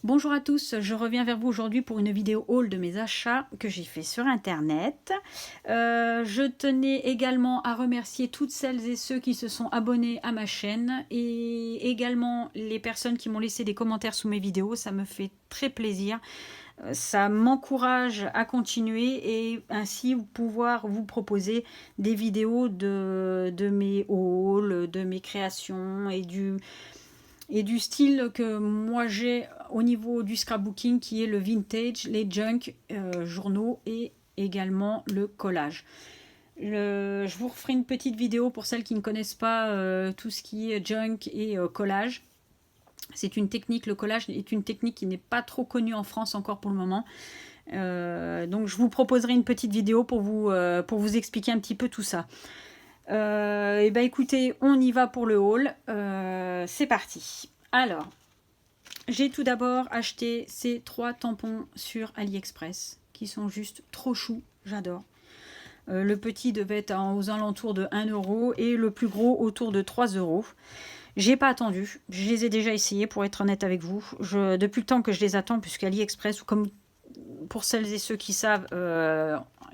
Bonjour à tous, je reviens vers vous aujourd'hui pour une vidéo haul de mes achats que j'ai fait sur internet. Je tenais également à remercier toutes celles et ceux qui se sont abonnés à ma chaîne et également les personnes qui m'ont laissé des commentaires sous mes vidéos, ça me fait très plaisir. Ça m'encourage à continuer et ainsi pouvoir vous proposer des vidéos de mes hauls, de mes créations et du style que moi j'ai au niveau du scrapbooking qui est le vintage, les junk, journaux et également le collage. Je vous referai une petite vidéo pour celles qui ne connaissent pas tout ce qui est junk et collage. C'est une technique, le collage est une technique qui n'est pas trop connue en France encore pour le moment. Donc je vous proposerai une petite vidéo pour vous expliquer un petit peu tout ça. Et ben écoutez, on y va pour le haul. C'est parti. Alors, j'ai tout d'abord acheté ces 3 tampons sur AliExpress qui sont juste trop choux, j'adore. Le petit devait être aux alentours de 1 euro et le plus gros autour de 3 euros. J'ai pas attendu, je les ai déjà essayés pour être honnête avec vous. Depuis le temps que je les attends, puisque AliExpress, comme pour celles et ceux qui savent,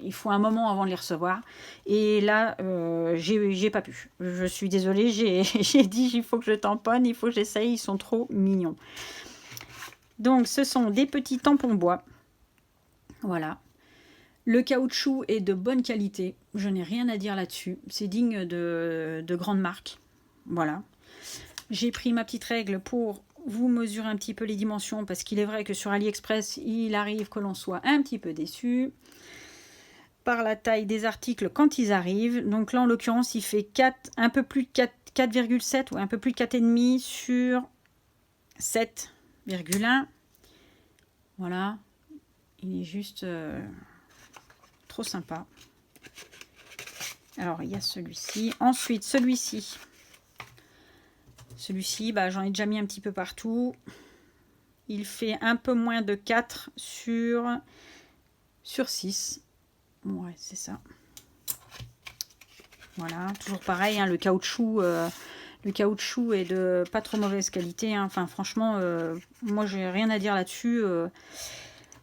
il faut un moment avant de les recevoir. Et là, j'ai pas pu. Je suis désolée, j'ai dit il faut que je tamponne, il faut que j'essaye, ils sont trop mignons. Donc, ce sont des petits tampons bois. Voilà. Le caoutchouc est de bonne qualité. Je n'ai rien à dire là-dessus. C'est digne de grandes marques. Voilà. J'ai pris ma petite règle pour vous mesurer un petit peu les dimensions parce qu'il est vrai que sur AliExpress, il arrive que l'on soit un petit peu déçu par la taille des articles quand ils arrivent. Donc là, en l'occurrence, il fait 4, un peu plus de 4,7 ou un peu plus de 4,5 sur 7,1. Voilà. Il est juste trop sympa. Alors, il y a celui-ci. Ensuite, celui-ci. Celui-ci, bah, j'en ai déjà mis un petit peu partout. Il fait un peu moins de 4 sur 6. Ouais, c'est ça. Voilà, toujours pareil, hein, le caoutchouc est de pas trop mauvaise qualité. Hein. Enfin, franchement, moi, j'ai rien à dire là-dessus.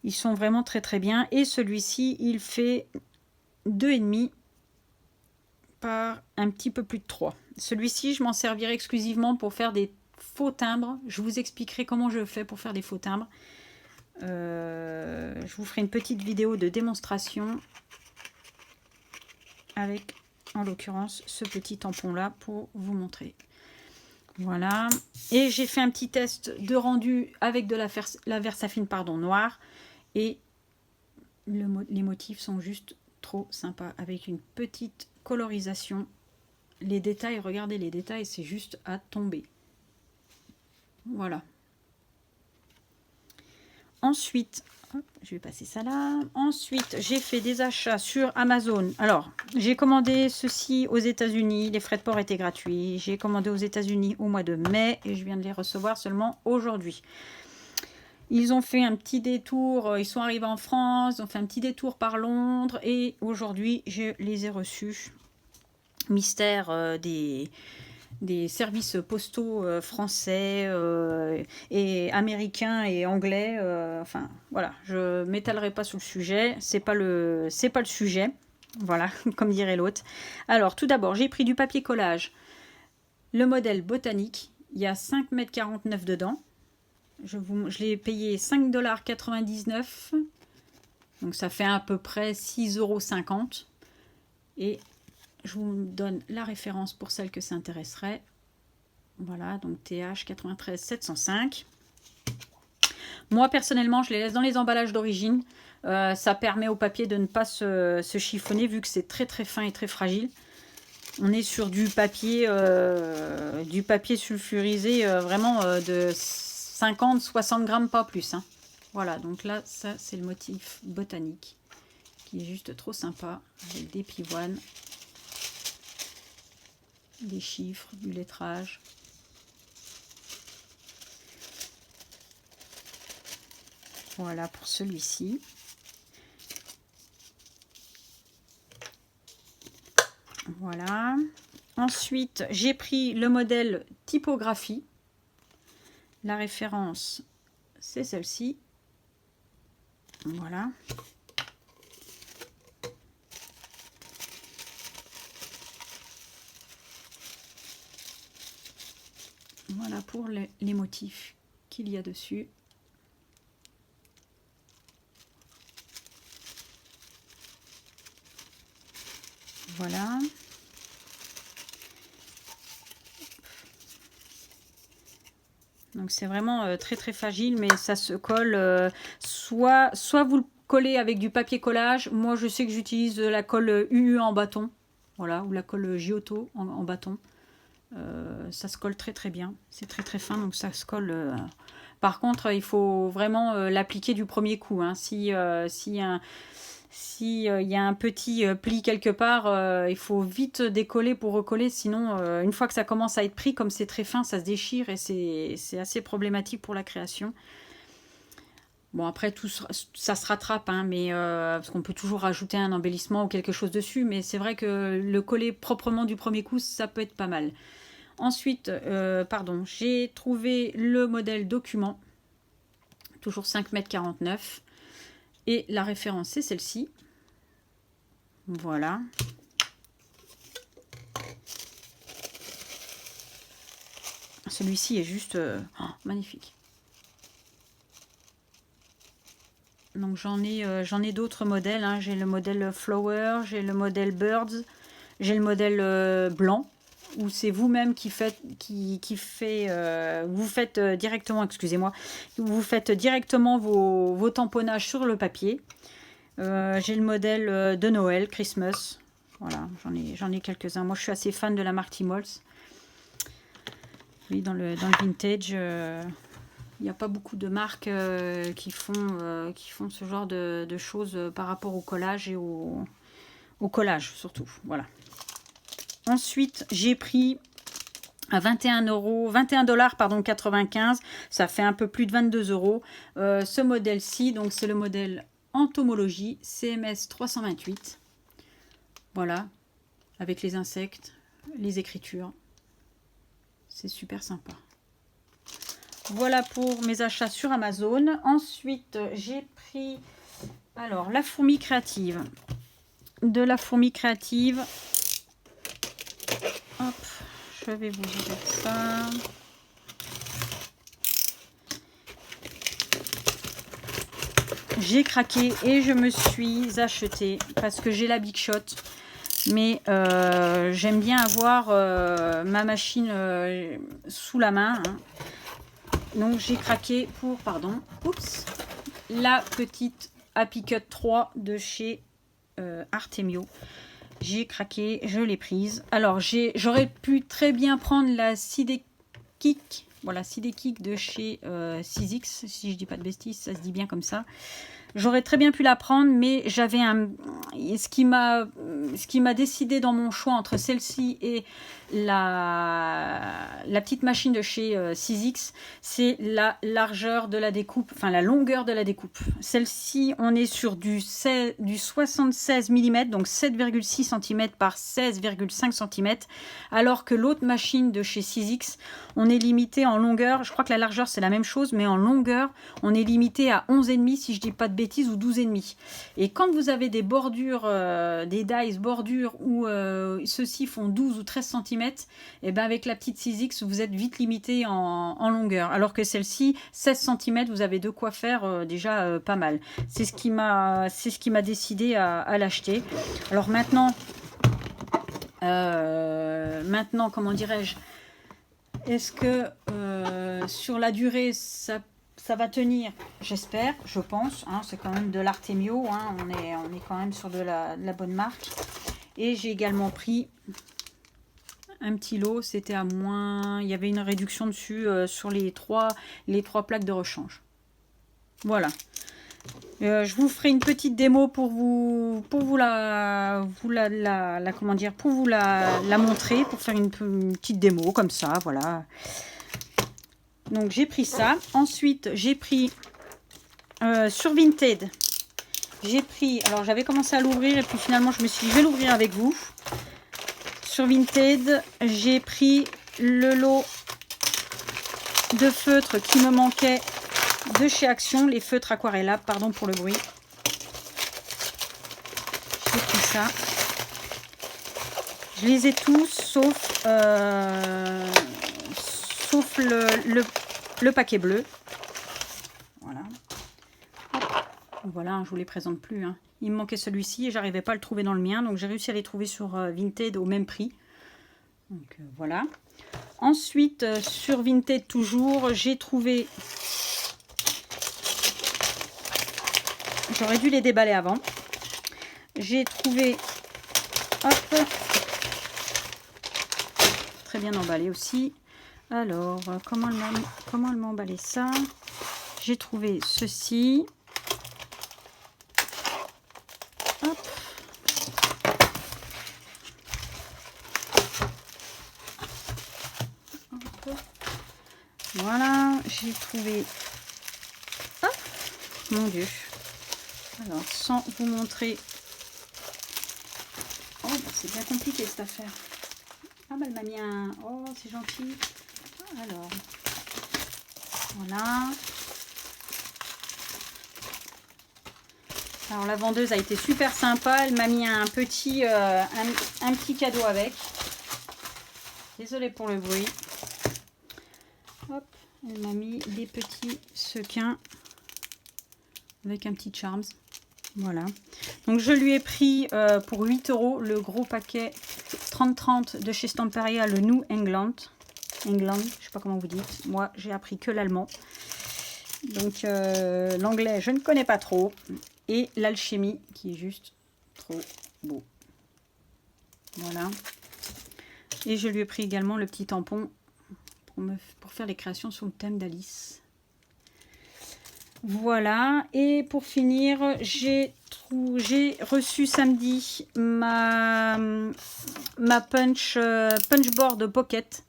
Ils sont vraiment très très bien. Et celui-ci, il fait 2,5 par un petit peu plus de 3. Celui-ci, je m'en servirai exclusivement pour faire des faux timbres. Je vous expliquerai comment je fais pour faire des faux timbres. Je vous ferai une petite vidéo de démonstration avec, en l'occurrence, ce petit tampon là pour vous montrer. Voilà. Et j'ai fait un petit test de rendu avec de la Versafine noire. Et les motifs sont juste trop sympas avec une petite colorisation. Les détails, regardez les détails, c'est juste à tomber. Voilà. Ensuite, hop, je vais passer ça là. Ensuite, j'ai fait des achats sur Amazon. Alors, j'ai commandé ceci aux États-Unis. Les frais de port étaient gratuits. J'ai commandé aux États-Unis au mois de mai et je viens de les recevoir seulement aujourd'hui. Ils ont fait un petit détour. Ils sont arrivés en France. Ils ont fait un petit détour par Londres et aujourd'hui, je les ai reçus. Mystère des services postaux français et américains et anglais. Enfin, voilà, je m'étalerai pas sur le sujet. C'est pas le sujet. Voilà, comme dirait l'autre. Alors, tout d'abord, j'ai pris du papier collage. Le modèle botanique. Il y a 5,49 m dedans. Je l'ai payé 5,99 $. Donc, ça fait à peu près 6,50 €. Et je vous donne la référence pour celle que ça intéresserait. Voilà, donc TH 93 705. Moi, personnellement, je les laisse dans les emballages d'origine. Ça permet au papier de ne pas se chiffonner, vu que c'est très très fin et très fragile. On est sur du papier sulfurisé, vraiment de 50-60 grammes, pas plus. Hein. Voilà, donc là, ça, c'est le motif botanique, qui est juste trop sympa, avec des pivoines, des chiffres, du lettrage. Voilà pour celui-ci. Voilà. Ensuite, j'ai pris le modèle typographie. La référence, c'est celle-ci. Voilà. Voilà pour les motifs qu'il y a dessus. Voilà. Donc c'est vraiment très très fragile, mais ça se colle. Soit vous le collez avec du papier collage. Moi je sais que j'utilise la colle UU en bâton. Voilà, ou la colle Giotto en bâton. Ça se colle très très bien. C'est très très fin, donc ça se colle. Par contre, il faut vraiment l'appliquer du premier coup. Hein. S'il y a un petit pli quelque part, il faut vite décoller pour recoller. Sinon, une fois que ça commence à être pris, comme c'est très fin, ça se déchire et c'est assez problématique pour la création. Bon, après, tout ça se rattrape, hein, mais, parce qu'on peut toujours rajouter un embellissement ou quelque chose dessus. Mais c'est vrai que le coller proprement du premier coup, ça peut être pas mal. Ensuite, j'ai trouvé le modèle document, toujours 5,49 m. Et la référence, c'est celle-ci. Voilà. Celui-ci est juste magnifique. Donc j'en ai d'autres modèles. Hein. J'ai le modèle Flower, j'ai le modèle Birds, j'ai le modèle blanc, où c'est vous-même vous faites directement, excusez-moi, vous faites directement vos tamponnages sur le papier. J'ai le modèle de Noël, Christmas. Voilà, j'en ai quelques-uns. Moi, je suis assez fan de la marque Timols. Oui, dans le vintage, il n'y a pas beaucoup de marques qui font ce genre de choses par rapport au collage et au collage surtout. Voilà. Ensuite, j'ai pris à 21,95 $. Ça fait un peu plus de 22 €. Ce modèle-ci, donc c'est le modèle Entomologie CMS 328. Voilà, avec les insectes, les écritures. C'est super sympa. Voilà pour mes achats sur Amazon. Ensuite, j'ai pris alors la fourmi créative. De la fourmi créative. Hop, je vais vous ouvrir ça. J'ai craqué et je me suis acheté parce que j'ai la Big Shot. Mais j'aime bien avoir ma machine sous la main. Hein. Donc j'ai craqué pour, la petite Happy Cut 3 de chez Artemio. J'ai craqué, je l'ai prise. Alors j'aurais pu très bien prendre la Sidekick. Voilà, Sidekick de chez 6X, si je dis pas de bêtises, ça se dit bien comme ça. J'aurais très bien pu la prendre, mais j'avais ce qui m'a décidé dans mon choix entre celle-ci et la petite machine de chez 6X, c'est la largeur de la découpe, enfin la longueur de la découpe. Celle-ci, on est sur du 76 mm, donc 7,6 cm par 16,5 cm, alors que l'autre machine de chez 6X, on est limité en longueur, je crois que la largeur c'est la même chose, mais en longueur, on est limité à 11,5 si je dis pas de bêtises, ou 12,5. Et quand vous avez des bordures, des dies bordures où ceux-ci font 12 ou 13 cm, et ben avec la petite 6X, vous êtes vite limité en longueur. Alors que celle-ci, 16 cm, vous avez de quoi faire déjà pas mal. C'est ce qui m'a décidé à l'acheter. Alors maintenant, comment dirais-je, est-ce que sur la durée, ça va tenir? J'espère, je pense. Hein, c'est quand même de l'Artemio. Hein, on est quand même sur de la bonne marque. Et j'ai également pris un petit lot. C'était à moins... Il y avait une réduction dessus sur les trois plaques de rechange. Voilà. Je vous ferai une petite démo pour vous la montrer, pour faire une petite démo comme ça, voilà. Donc j'ai pris ça. Ensuite j'ai pris sur Vinted. J'ai pris, alors j'avais commencé à l'ouvrir et puis finalement je me suis dit je vais l'ouvrir avec vous. Sur Vinted, j'ai pris le lot de feutres qui me manquait de chez Action, les feutres aquarellables, pardon pour le bruit. J'ai pris ça. Je les ai tous, sauf le paquet bleu. Voilà. Hop. Voilà, je vous les présente plus. Hein. Il me manquait celui-ci et j'arrivais pas à le trouver dans le mien. Donc j'ai réussi à les trouver sur Vinted au même prix. Donc voilà. Ensuite, sur Vinted toujours, j'ai trouvé... J'aurais dû les déballer avant. J'ai trouvé... Hop. Très bien emballé aussi. Alors, comment elle m'a emballé ça? J'ai trouvé ceci. Hop. Hop. Voilà, j'ai trouvé... Hop. Mon Dieu. Alors, sans vous montrer... Oh, bah, c'est bien compliqué cette affaire. Ah, bah, elle m'a mis un... Oh, c'est gentil. Alors, voilà. Alors, la vendeuse a été super sympa. Elle m'a mis un petit cadeau avec. Désolée pour le bruit. Hop, elle m'a mis des petits sequins avec un petit charms. Voilà. Donc, je lui ai pris pour 8 € le gros paquet 30-30 de chez Stamperia, le New England. Je ne sais pas comment vous dites. Moi, j'ai appris que l'allemand. Donc, l'anglais, je ne connais pas trop. Et l'alchimie, qui est juste trop beau. Voilà. Et je lui ai pris également le petit tampon pour faire les créations sur le thème d'Alice. Voilà. Et pour finir, j'ai reçu samedi ma punch board pocket.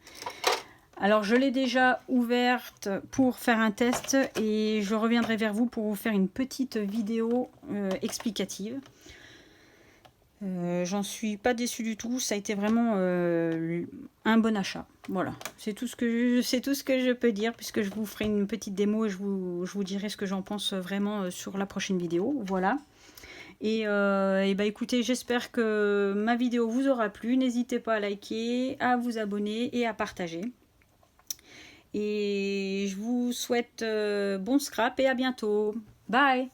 Alors, je l'ai déjà ouverte pour faire un test et je reviendrai vers vous pour vous faire une petite vidéo explicative. J'en suis pas déçue du tout. Ça a été vraiment un bon achat. Voilà, c'est tout ce que je peux dire puisque je vous ferai une petite démo et je vous dirai ce que j'en pense vraiment sur la prochaine vidéo. Voilà. Et bah écoutez, j'espère que ma vidéo vous aura plu. N'hésitez pas à liker, à vous abonner et à partager. Et je vous souhaite bon scrap et à bientôt. Bye!